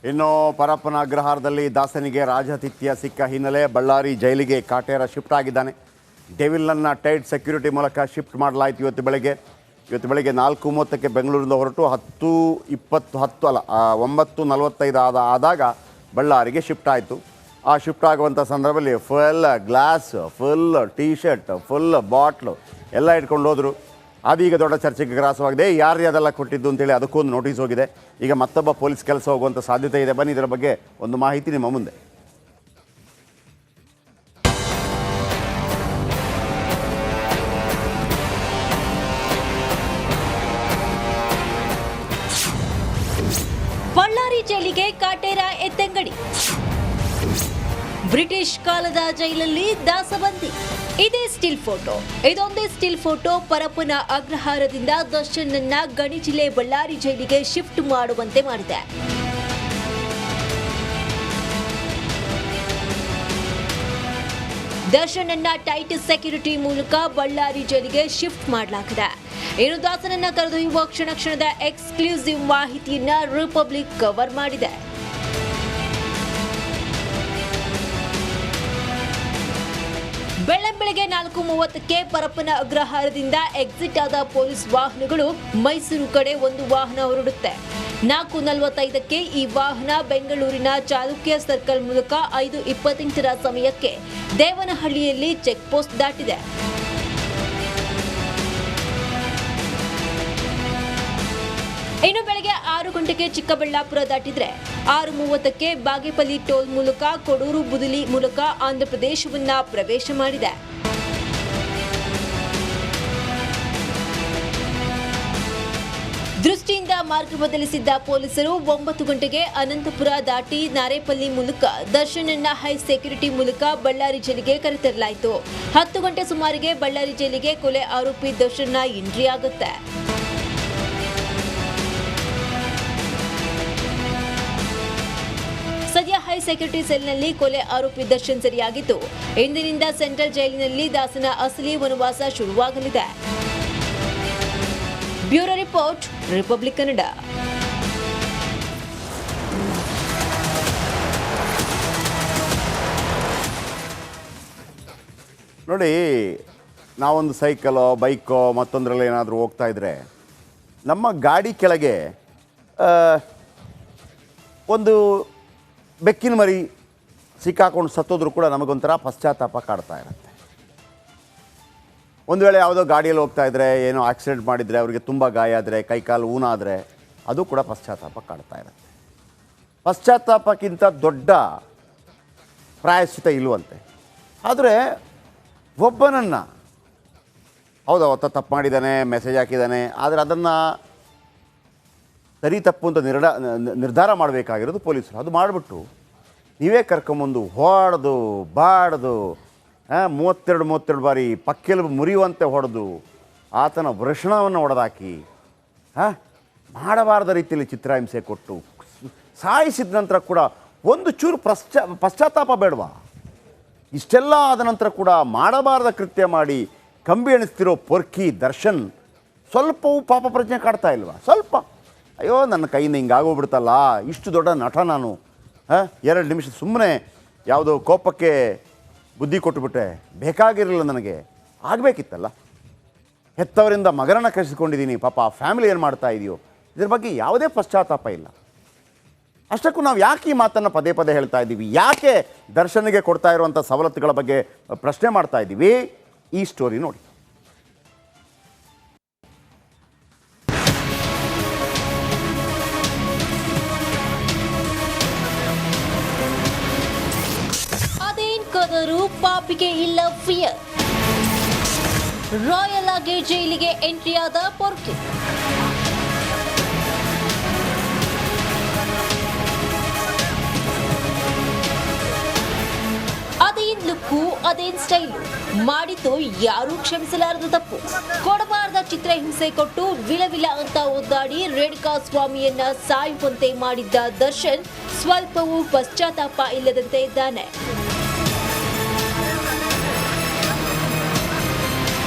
ಇನ್ನು ಪರಪ್ಪನ ಅಗ್ರಹಾರದಲ್ಲಿ ದಾಸನಿಗೆ ರಾಜಾತಿಥ್ಯ ಸಿಕ್ಕ ಹಿನ್ನೆಲೆ ಬಳ್ಳಾರಿ ಜೈಲಿಗೆ ಕಾಟೇರ ಶಿಫ್ಟ್ ಆಗಿದ್ದಾನೆ. ಡೆವಿಲ್ನನ್ನು ಟೈಟ್ ಸೆಕ್ಯೂರಿಟಿ ಮೂಲಕ ಶಿಫ್ಟ್ ಮಾಡಲಾಯಿತು. ಇವತ್ತು ಬೆಳಗ್ಗೆ 4:30ಕ್ಕೆ ಬೆಂಗಳೂರಿಂದ ಹೊರಟು 9:45 ಆದಾಗ ಬಳ್ಳಾರಿಗೆ ಶಿಫ್ಟ್ ಆಯಿತು. ಆ ಶಿಫ್ಟ್ ಆಗುವಂಥ ಸಂದರ್ಭದಲ್ಲಿ full glass, full T shirt, full bottle ಎಲ್ಲ ಇಟ್ಕೊಂಡು ಹೋದರು. ಅದೀಗ ದೊಡ್ಡ ಚರ್ಚೆಗೆ ಗ್ರಾಸವಾಗಿದೆ. ಯಾರು ಅದೆಲ್ಲ ಕೊಟ್ಟಿದ್ದು ಅಂತೇಳಿ ಅದಕ್ಕೊಂದು ನೋಟಿಸ್ ಹೋಗಿದೆ. ಈಗ ಮತ್ತೊಬ್ಬ ಪೊಲೀಸ್ ಕೆಲಸ ಹೋಗುವಂಥ ಸಾಧ್ಯತೆ ಇದೆ. ಬನ್ನಿ ಇದರ ಬಗ್ಗೆ ಒಂದು ಮಾಹಿತಿ ನಿಮ್ಮ ಮುಂದೆ. ಬಳ್ಳಾರಿ ಜೈಲಿಗೆ ಕಾಟೇರ ಎತ್ತಂಗಡಿ. ಬ್ರಿಟಿಷ್ ಕಾಲದ ಜೈಲಲ್ಲಿ ದಾಸಬಂದಿ. ಇದೇ ಸ್ಟಿಲ್ ಫೋಟೋ. ಇದೊಂದೇ ಸ್ಟಿಲ್ ಫೋಟೋ ಪರಪ್ಪನ ಅಗ್ರಹಾರದಿಂದ ದರ್ಶನ್ನನ್ನ ಗಣಿ ಜಿಲ್ಲೆ ಬಳ್ಳಾರಿ ಜೈಲಿಗೆ ಶಿಫ್ಟ್ ಮಾಡುವಂತೆ ಮಾಡಿದೆ. ದರ್ಶನ್ನನ್ನ ಟೈಟ್ ಸೆಕ್ಯೂರಿಟಿ ಮೂಲಕ ಬಳ್ಳಾರಿ ಜೈಲಿಗೆ ಶಿಫ್ಟ್ ಮಾಡಲಾಗಿದೆ. ಇನ್ನು ದಾಸನನ್ನ ಕರೆದೊಯ್ಯುವ ಕ್ಷಣದ ಎಕ್ಸ್ಕ್ಲೂಸಿವ್ ಮಾಹಿತಿಯನ್ನ ರಿಪಬ್ಲಿಕ್ ಕವರ್ ಮಾಡಿದೆ. ಬೆಳಗ್ಗೆ 4:30ಕ್ಕೆ ಪರಪ್ಪನ ಅಗ್ರಹಾರದಿಂದ ಎಕ್ಸಿಟ್ ಆದ ಪೊಲೀಸ್ ವಾಹನಗಳು ಮೈಸೂರು ಕಡೆ ಒಂದು ವಾಹನ ಹೊರಡುತ್ತೆ. 4:45ಕ್ಕೆ ಈ ವಾಹನ ಬೆಂಗಳೂರಿನ ಚಾಲುಕ್ಯ ಸರ್ಕಲ್ ಮೂಲಕ 5:28ರ ಸಮಯಕ್ಕೆ ದೇವನಹಳ್ಳಿಯಲ್ಲಿ ಚೆಕ್ ಪೋಸ್ಟ್ ದಾಟಿದೆ. ಇನ್ನು ಬೆಳಗ್ಗೆ 6 ಗಂಟೆಗೆ ಚಿಕ್ಕಬಳ್ಳಾಪುರ ದಾಟಿದ್ರೆ 6:30ಕ್ಕೆ ಬಾಗೇಪಲ್ಲಿ ಟೋಲ್ ಮೂಲಕ ಕೊಡೂರು ಬುದಲಿ ಮೂಲಕ ಆಂಧ್ರಪ್ರದೇಶವನ್ನ ಪ್ರವೇಶ ಮಾಡಿದೆ. ದೃಷ್ಟಿಯಿಂದ ಮಾರ್ಗ ಬದಲಿಸಿದ್ದ ಪೊಲೀಸರು 9 ಗಂಟೆಗೆ ಅನಂತಪುರ ದಾಟಿ ನಾರೇಪಲ್ಲಿ ಮೂಲಕ ದರ್ಶನನ್ನ ಹೈ ಸೆಕ್ಯೂರಿಟಿ ಮೂಲಕ ಬಳ್ಳಾರಿ ಜೈಲಿಗೆ ಕರೆತರಲಾಯಿತು. 10 ಗಂಟೆ ಸುಮಾರಿಗೆ ಬಳ್ಳಾರಿ ಜೈಲಿಗೆ ಕೊಲೆ ಆರೋಪಿ ದರ್ಶನ್ನ ಎಂಟ್ರಿ ಆಗುತ್ತೆ. ಸದ್ಯ ಹೈ ಸೆಕ್ಯೂರಿಟಿ ಸೆಲ್ನಲ್ಲಿ ಕೊಲೆ ಆರೋಪಿ ದರ್ಶನ್ ಸೆರೆಯಾಗಿದ್ದು, ಇಂದಿನಿಂದ ಸೆಂಟ್ರಲ್ ಜೈಲಿನಲ್ಲಿ ದಾಸನ ಅಸಲಿ ವನವಾಸ ಶುರುವಾಗಲಿದೆ. Bureau report, Republic Kannada. ನೋಡಿ, ನಾವೊಂದು ಸೈಕಲೋ ಬೈಕೋ ಮತ್ತೊಂದರಲ್ಲಿ ಏನಾದರೂ ಹೋಗ್ತಾ ಇದ್ರೆ ನಮ್ಮ ಗಾಡಿ ಕೆಳಗೆ ಒಂದು ಬೆಕ್ಕಿನ ಮರಿ ಸಿಕ್ಕಾಕೊಂಡು ಸತ್ತೋದ್ರೂ ಕೂಡ ನಮಗೊಂಥರ ಪಶ್ಚಾತ್ತಾಪ ಕಾಡ್ತಾ ಇರುತ್ತೆ. ಒಂದು ವೇಳೆ ಯಾವುದೋ ಗಾಡಿಯಲ್ಲಿ ಹೋಗ್ತಾ ಇದ್ದರೆ ಏನೋ ಆಕ್ಸಿಡೆಂಟ್ ಮಾಡಿದರೆ ಅವರಿಗೆ ತುಂಬ ಗಾಯ ಆದರೆ, ಕೈಕಾಲು ಊನಾದರೆ ಅದು ಕೂಡ ಪಶ್ಚಾತ್ತಾಪ ಕಾಡ್ತಾ ಇರುತ್ತೆ. ಪಶ್ಚಾತ್ತಾಪಕ್ಕಿಂತ ದೊಡ್ಡ ಪ್ರಾಯಶ್ಚಿತ ಇಲ್ಲವಂತೆ. ಆದರೆ ಒಬ್ಬನನ್ನು ಹೌದು ಅವತ್ತ ತಪ್ಪು ಮಾಡಿದ್ದಾನೆ, ಮೆಸೇಜ್ ಹಾಕಿದ್ದಾನೆ, ಆದರೆ ಅದನ್ನು ಸರಿ ತಪ್ಪು ಅಂತ ನಿರ್ಧಾರ ಮಾಡಬೇಕಾಗಿರೋದು ಪೊಲೀಸರು. ಅದು ಮಾಡಿಬಿಟ್ಟು ನೀವೇ ಕರ್ಕೊಂಬಂದು ಹೊಡೆದು ಬಾಡ್ದು 32 ಬಾರಿ ಪಕ್ಕೆಲುಬು ಮುರಿಯುವಂತೆ ಹೊಡೆದು ಆತನ ವೃಷಣವನ್ನು ಹೊಡೆದಾಕಿ ಮಾಡಬಾರ್ದ ರೀತಿಯಲ್ಲಿ ಚಿತ್ರಹಿಂಸೆ ಕೊಟ್ಟು ಸಾಯಿಸಿದ ನಂತರ ಕೂಡ ಒಂದು ಚೂರು ಪಶ್ಚಾತ್ತಾಪ ಬೇಡವಾ? ಇಷ್ಟೆಲ್ಲ ಆದ ನಂತರ ಕೂಡ ಮಾಡಬಾರ್ದ ಕೃತ್ಯ ಮಾಡಿ ಕಂಬಿ ಎಣಿಸ್ತಿರೋ ಪೊರ್ಕಿ ದರ್ಶನ್ ಸ್ವಲ್ಪವೂ ಪಾಪ ಪ್ರಜ್ಞೆ ಕಾಡ್ತಾ ಇಲ್ವಾ? ಸ್ವಲ್ಪ ಅಯ್ಯೋ ನನ್ನ ಕೈಯಿಂದ ಹಿಂಗಾಗೋಗ್ಬಿಡ್ತಲ್ಲ, ಇಷ್ಟು ದೊಡ್ಡ ನಟ ನಾನು, 2 ನಿಮಿಷ ಸುಮ್ಮನೆ ಯಾವುದೋ ಕೋಪಕ್ಕೆ ಬುದ್ಧಿ ಕೊಟ್ಟುಬಿಟ್ಟೆ, ಬೇಕಾಗಿರಲಿಲ್ಲ, ನನಗೆ ಆಗಬೇಕಿತ್ತಲ್ಲ. ಹೆತ್ತವರಿಂದ ಮಗನನ್ನು ಕರೆಸಿಕೊಂಡಿದ್ದೀನಿ, ಪಾಪ ಆ ಫ್ಯಾಮಿಲಿ ಏನು ಮಾಡ್ತಾ ಇದೆಯೋ, ಇದ್ರ ಬಗ್ಗೆ ಯಾವುದೇ ಪಶ್ಚಾತ್ತಾಪ ಇಲ್ಲ. ಅಷ್ಟಕ್ಕೂ ನಾವು ಯಾಕೆ ಈ ಮಾತನ್ನು ಪದೇ ಪದೇ ಹೇಳ್ತಾ ಇದ್ದೀವಿ? ಯಾಕೆ ದರ್ಶನಿಗೆ ಕೊಡ್ತಾ ಇರುವಂಥ ಸವಲತ್ತುಗಳ ಬಗ್ಗೆ ಪ್ರಶ್ನೆ ಮಾಡ್ತಾ ಇದ್ದೀವಿ? ಈ ಸ್ಟೋರಿ ನೋಡಿ. ಕದರು ಪಾಪಿಗೆ ಇಲ್ಲ ಫಿಯರ್. ರಾಯಲ್ ಆಗಿ ಜೈಲಿಗೆ ಎಂಟ್ರಿ ಆದ ಪೊರ್ಕಿ. ಅದೇನ್ ಲುಕ್ಕು, ಅದೇನ್ ಸ್ಟೈಲು, ಮಾಡಿದ್ದು ಯಾರೂ ಕ್ಷಮಿಸಲಾರದ ತಪ್ಪು. ಕೊಡಬಾರದ ಚಿತ್ರಹಿಂಸೆ ಕೊಟ್ಟು ವಿಲವಿಲ ಅಂತ ಒದ್ದಾಡಿ ರೇಣುಕಾ ಸ್ವಾಮಿಯನ್ನ ಸಾಯುವಂತೆ ಮಾಡಿದ್ದ ದರ್ಶನ್ ಸ್ವಲ್ಪವೂ ಪಶ್ಚಾತ್ತಾಪ ಇಲ್ಲದಂತೆ ಇದ್ದಾನೆ.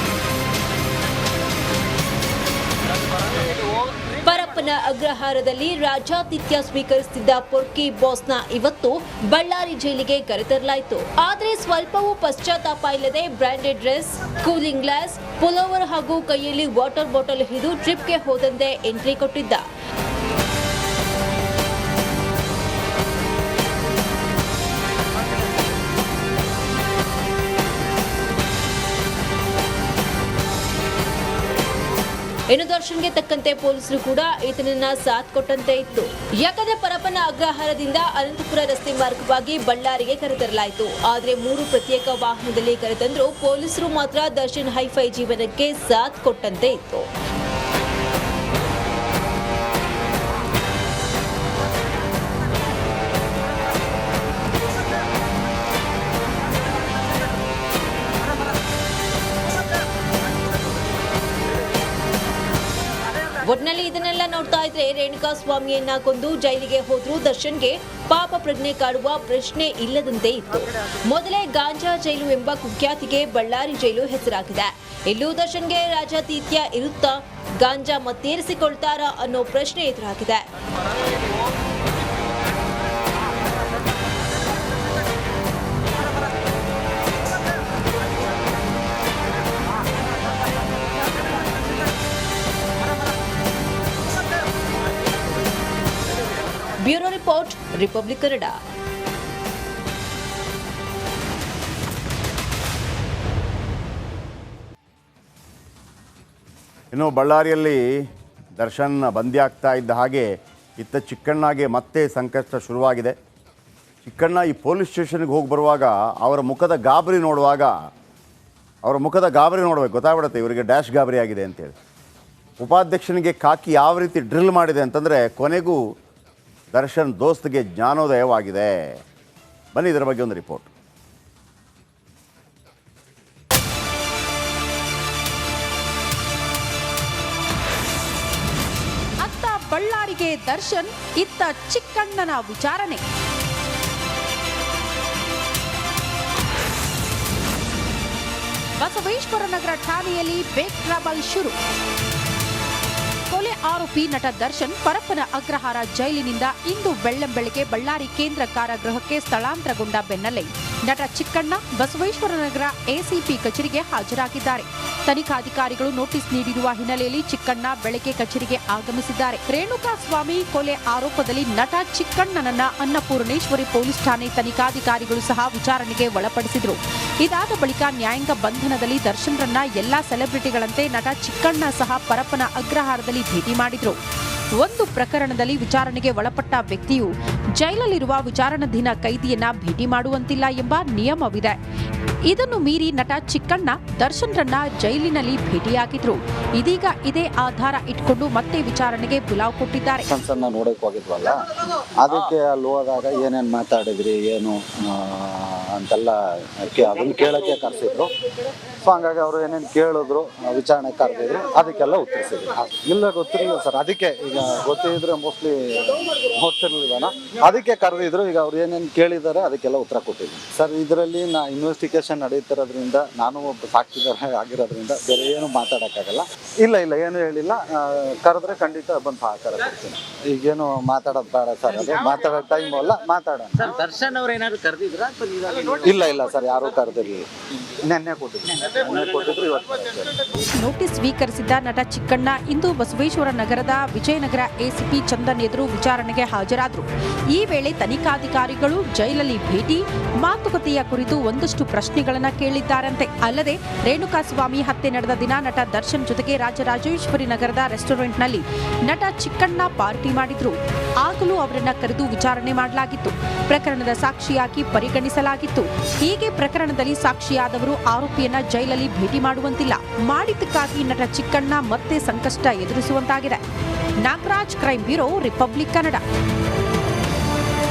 ಪರಪ್ಪನ ಅಗ್ರಹಾರದಲ್ಲಿ ರಾಜಾತಿಥ್ಯ ಸ್ವೀಕರಿಸುತ್ತಿದ್ದ ಪೊರ್ಕಿ ಬಾಸ್ನ ಇವತ್ತು ಬಳ್ಳಾರಿ ಜೈಲಿಗೆ ಕರೆತರಲಾಯಿತು. ಆದರೆ ಸ್ವಲ್ಪವೂ ಪಶ್ಚಾತ್ತಾಪ ಇಲ್ಲದೆ branded dress, cooling glass, pullover ಹಾಗೂ ಕೈಯಲ್ಲಿ ವಾಟರ್ ಬಾಟಲ್ ಹಿಡಿದು ಟ್ರಿಪ್ಗೆ ಹೋದಂತೆ ಎಂಟ್ರಿ ಕೊಟ್ಟಿದ್ದ. ಇನ್ನು ದರ್ಶನ್ಗೆ ತಕ್ಕಂತೆ ಪೊಲೀಸರು ಕೂಡ ಈತನನ್ನ ಸಾಥ್ ಕೊಟ್ಟಂತೆ ಇತ್ತು. ಯಾಕಂದ್ರೆ ಪರಪ್ಪನ ಅಗ್ರಹಾರದಿಂದ ಅನಂತಪುರ ರಸ್ತೆ ಮಾರ್ಗವಾಗಿ ಬಳ್ಳಾರಿಗೆ ಕರೆತರಲಾಯಿತು. ಆದ್ರೆ 3 ಪ್ರತ್ಯೇಕ ವಾಹನದಲ್ಲಿ ಕರೆತಂದ್ರು ಪೊಲೀಸರು ಮಾತ್ರ ದರ್ಶನ್ ಹೈಫೈ ಜೀವನಕ್ಕೆ ಸಾಥ್ ಕೊಟ್ಟಂತೆ ಇತ್ತು. ಒಟ್ನಲ್ಲಿ ಇದನ್ನೆಲ್ಲ ನೋಡ್ತಾ ಇದ್ರೆ ರೇಣುಕಾ ಸ್ವಾಮಿಯನ್ನ ಕೊಂದು ಜೈಲಿಗೆ ಹೋದ್ರೂ ದರ್ಶನ್ಗೆ ಪಾಪ ಪ್ರಜ್ಞೆ ಕಾಡುವ ಪ್ರಶ್ನೆ ಇಲ್ಲದಂತೆ ಇತ್ತು. ಮೊದಲೇ ಗಾಂಜಾ ಜೈಲು ಎಂಬ ಕುಖ್ಯಾತಿಗೆ ಬಳ್ಳಾರಿ ಜೈಲು ಹೆಸರಾಗಿದೆ. ಇಲ್ಲೂ ದರ್ಶನ್ಗೆ ರಾಜಾತಿಥ್ಯ ಇರುತ್ತಾ, ಗಾಂಜಾ ಮತ್ತೇರಿಸಿಕೊಳ್ತಾರಾ ಅನ್ನೋ ಪ್ರಶ್ನೆ ಎದುರಾಗಿದೆ. Bureau report, Republic Kannada. ಇನ್ನು ಬಳ್ಳಾರಿಯಲ್ಲಿ ದರ್ಶನ್ ಬಂದಿಯಾಗ್ತಾ ಇದ್ದ ಹಾಗೆ ಇತ್ತ ಚಿಕ್ಕಣ್ಣಗೆ ಮತ್ತೆ ಸಂಕಷ್ಟ ಶುರುವಾಗಿದೆ. ಚಿಕ್ಕಣ್ಣ ಈ ಪೊಲೀಸ್ ಸ್ಟೇಷನ್ಗೆ ಹೋಗಿ ಬರುವಾಗ ಅವರ ಮುಖದ ಗಾಬರಿ ನೋಡಬೇಕು, ಗೊತ್ತಾಗ್ಬಿಡುತ್ತೆ ಇವರಿಗೆ ಡ್ಯಾಶ್ ಗಾಬರಿ ಆಗಿದೆ ಅಂತೇಳಿ. ಉಪಾಧ್ಯಕ್ಷನಿಗೆ ಕಾಕಿ ಯಾವ ರೀತಿ ಡ್ರಿಲ್ ಮಾಡಿದೆ ಅಂತಂದರೆ ಕೊನೆಗೂ ದರ್ಶನ್ ದೋಸ್ತ್ಗೆ ಜ್ಞಾನೋದಯವಾಗಿದೆ. ಬನ್ನಿ ಇದರ ಬಗ್ಗೆ ಒಂದು ರಿಪೋರ್ಟ್. ಅತ್ತ ಬಳ್ಳಾರಿಗೆ ದರ್ಶನ್, ಇತ್ತ ಚಿಕ್ಕಣ್ಣನ ವಿಚಾರಣೆ. ಬಸವೇಶ್ವರ ನಗರ ಠಾಣೆಯಲ್ಲಿ ಬೇಕ್ ಟ್ರಬಲ್ ಶುರು. ಕೊಲೆ ಆರೋಪಿ ನಟ ದರ್ಶನ್ ಪರಪ್ಪನ ಅಗ್ರಹಾರ ಜೈಲಿನಿಂದ ಇಂದು ಬೆಳ್ಳಂಬೆಳಗ್ಗೆ ಬಳ್ಳಾರಿ ಕೇಂದ್ರ ಕಾರಾಗೃಹಕ್ಕೆ ಸ್ಥಳಾಂತರಗೊಂಡ ಬೆನ್ನಲ್ಲೇ ನಟ ಚಿಕ್ಕಣ್ಣ ಬಸವೇಶ್ವರ ನಗರ ಎಸಿಪಿ ಕಚೇರಿಗೆ ಹಾಜರಾಗಿದ್ದಾರೆ. ತನಿಖಾಧಿಕಾರಿಗಳು ನೋಟಿಸ್ ನೀಡಿರುವ ಹಿನ್ನೆಲೆಯಲ್ಲಿ ಚಿಕ್ಕಣ್ಣ ಬೆಳಗ್ಗೆ ಕಚೇರಿಗೆ ಆಗಮಿಸಿದ್ದಾರೆ. ರೇಣುಕಾ ಸ್ವಾಮಿ ಕೊಲೆ ಆರೋಪದಲ್ಲಿ ನಟ ಚಿಕ್ಕಣ್ಣನನ್ನ ಅನ್ನಪೂರ್ಣೇಶ್ವರಿ ಪೊಲೀಸ್ ಠಾಣೆ ತನಿಖಾಧಿಕಾರಿಗಳು ಸಹ ವಿಚಾರಣೆಗೆ ಒಳಪಡಿಸಿದ್ರು. ಇದಾದ ಬಳಿಕ ನ್ಯಾಯಾಂಗ ಬಂಧನದಲ್ಲಿ ದರ್ಶನ್ರನ್ನ ಎಲ್ಲಾ ಸೆಲೆಬ್ರಿಟಿಗಳಂತೆ ನಟ ಚಿಕ್ಕಣ್ಣ ಸಹ ಪರಪ್ಪನ ಅಗ್ರಹಾರದಲ್ಲಿ ಭೇಟಿ ಮಾಡಿದ್ರು. ಒಂದು ಪ್ರಕರಣದಲ್ಲಿ ವಿಚಾರಣೆಗೆ ಒಳಪಟ್ಟ ವ್ಯಕ್ತಿಯು ಜೈಲಲ್ಲಿರುವ ವಿಚಾರಣಾಧೀನ ಕೈದಿಯನ್ನ ಭೇಟಿ ಮಾಡುವಂತಿಲ್ಲ ಎಂಬ ನಿಯಮವಿದೆ. ಇದನ್ನು ಮೀರಿ ನಟ ಚಿಕ್ಕಣ್ಣ ದರ್ಶನ್ರನ್ನ ಜೈಲಿನಲ್ಲಿ ಭೇಟಿಯಾಗಿದ್ರು. ಇದೀಗ ಇದೇ ಆಧಾರ ಇಟ್ಕೊಂಡು ಮತ್ತೆ ವಿಚಾರಣೆಗೆ ಬುಲಾವ್ ಕೊಟ್ಟಿದ್ದಾರೆ. ನೋಡಕ್ ಹೋಗಿದ್ವಲ್ಲ, ಅದಕ್ಕೆ ಅಲ್ಲಿ ಹೋದಾಗ ಏನೇನ್ ಮಾತಾಡಿದ್ರಿ ಏನು ಅಂತೆಲ್ಲ ಅದನ್ನ ಕೇಳಕ್ಕೆ ಕರೆಸಿದ್ರು. ಸೊ ಹಂಗಾಗಿ ಅವರು ಏನೇನು ಕೇಳಿದ್ರು, ವಿಚಾರಣೆ ಕರೆದಿದ್ರು, ಅದಕ್ಕೆಲ್ಲ ಉತ್ತರಿಸಿದ್ರು. ಇಲ್ಲ ಗೊತ್ತಿರಲಿಲ್ಲ ಸರ್, ಅದಕ್ಕೆ ಈಗ ಗೊತ್ತಿದ್ರೆ ಮೋಸ್ಟ್ಲಿ ಗೊತ್ತಿರ್ಲಿಲ್ವನ, ಅದಕ್ಕೆ ಕರೆದಿದ್ರು. ಈಗ ಅವ್ರು ಏನೇನು ಕೇಳಿದ್ದಾರೆ ಅದಕ್ಕೆಲ್ಲ ಉತ್ತರ ಕೊಟ್ಟಿದ್ರು ಸರ್. ಇದರಲ್ಲಿ ಇನ್ವೆಸ್ಟಿಗೇಷನ್ ನಡೀತಿರೋದ್ರಿಂದ, ನಾನು ಒಬ್ಬ ಸಾಕ್ಷಿದಾರ ಆಗಿರೋದ್ರಿಂದ ಬೇರೆ ಏನು ಮಾತಾಡೋಕ್ಕಾಗಲ್ಲ. ಇಲ್ಲ ಏನು ಹೇಳಿಲ್ಲ. ಕರೆದ್ರೆ ಖಂಡಿತ ಬಂದು ಸಹಕಾರ ಕೊಡ್ತೀನಿ. ಈಗೇನು ಮಾತಾಡೋದು ಬೇಡ ಸರ್, ಅದು ಮಾತಾಡೋ ಟೈಮ್ ಅಲ್ಲ, ಮಾತಾಡೋಣ. ದರ್ಶನ್ ಅವ್ರು ಏನಾದ್ರು ಕರೆದಿದ್ರ? ಇಲ್ಲ ಸರ್, ಯಾರು ಕರೆದಿರಲಿಲ್ಲ. ನೆನ್ನೆ ಕೊಟ್ಟಿದ್ರು, ಇವತ್ತು. ನೋಟಿಸ್ ಸ್ವೀಕರಿಸಿದ್ದ ನಟ ಚಿಕ್ಕಣ್ಣ ಇಂದು ಬಸವೇಶ್ವರ ನಗರದ ವಿಜಯನಗರ ಎಸಿಪಿ ಚಂದನ್ ಎದುರು ವಿಚಾರಣೆಗೆ ಹಾಜರಾದರು. ಈ ವೇಳೆ ತನಿಖಾಧಿಕಾರಿಗಳು ಜೈಲಲ್ಲಿ ಭೇಟಿ, ಮಾತುಕತೆಯ ಕುರಿತು ಒಂದಷ್ಟು ಪ್ರಶ್ನೆಗಳನ್ನ ಕೇಳಿದ್ದಾರಂತೆ. ಅಲ್ಲದೆ ರೇಣುಕಾ ಸ್ವಾಮಿ ಹತ್ಯೆ ನಡೆದ ದಿನ ನಟ ದರ್ಶನ್ ಜೊತೆಗೆ ರಾಜರಾಜೇಶ್ವರಿ ನಗರದ ರೆಸ್ಟೋರೆಂಟ್ನಲ್ಲಿ ನಟ ಚಿಕ್ಕಣ್ಣ ಪಾರ್ಟಿ ಮಾಡಿದ್ರು. ಆಗಲೂ ಅವರನ್ನ ಕರೆದು ವಿಚಾರಣೆ ಮಾಡಲಾಗಿತ್ತು. ಪ್ರಕರಣದ ಸಾಕ್ಷಿಯಾಗಿ ಪರಿಗಣಿಸಲಾಗಿತ್ತು. ಹೀಗೆ ಪ್ರಕರಣದಲ್ಲಿ ಸಾಕ್ಷಿಯಾದವರು ಆರೋಪಿಯನ್ನ ಜೈಲಲ್ಲಿ ಭೇಟಿ ಮಾಡುವಂತಿಲ್ಲ. ಮಾಡಿದ್ದಕ್ಕಾಗಿ ನಟ ಚಿಕ್ಕಣ್ಣ ಮತ್ತೆ ಸಂಕಷ್ಟ ಎದುರಿಸುವಂತಾಗಿದೆ. Nagaraj, crime bureau, Republic Kannada.